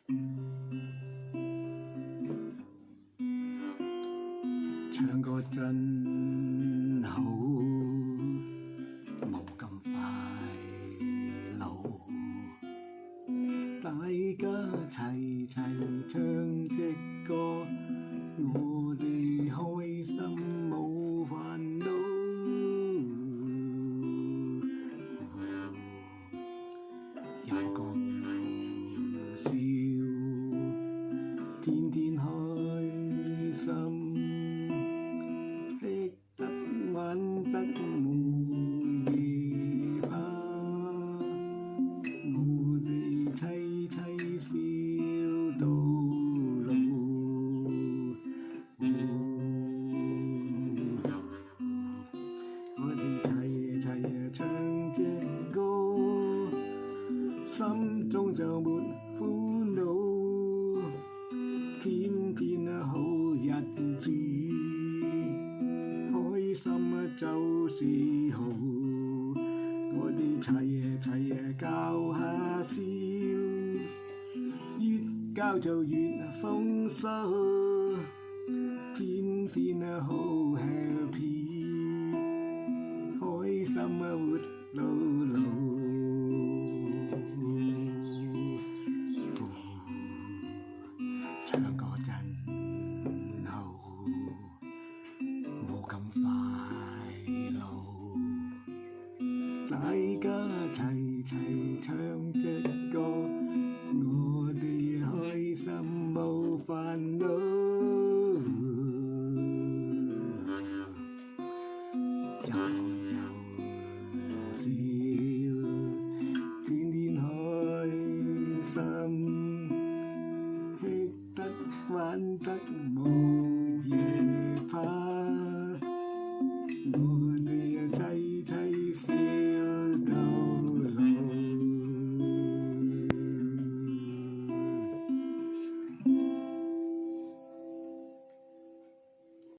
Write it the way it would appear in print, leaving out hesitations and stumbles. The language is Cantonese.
唱歌真好，冇咁快樂，大家齊齊唱隻歌，我哋開心冇煩惱。有講有笑，天天開心，吃得玩得冇嘢怕，我哋齊齊笑到老。我哋齊齊唱隻歌，心中就沒苦惱，天天好日子，開心就是好。我哋齊教下笑，越教就越豐收，天天好 happy， 開心活到老。唱歌真好，冇咁快樂，大家齊唱隻歌，我哋開心冇煩惱。有笑，天天開心，吃得玩得冇嘢怕。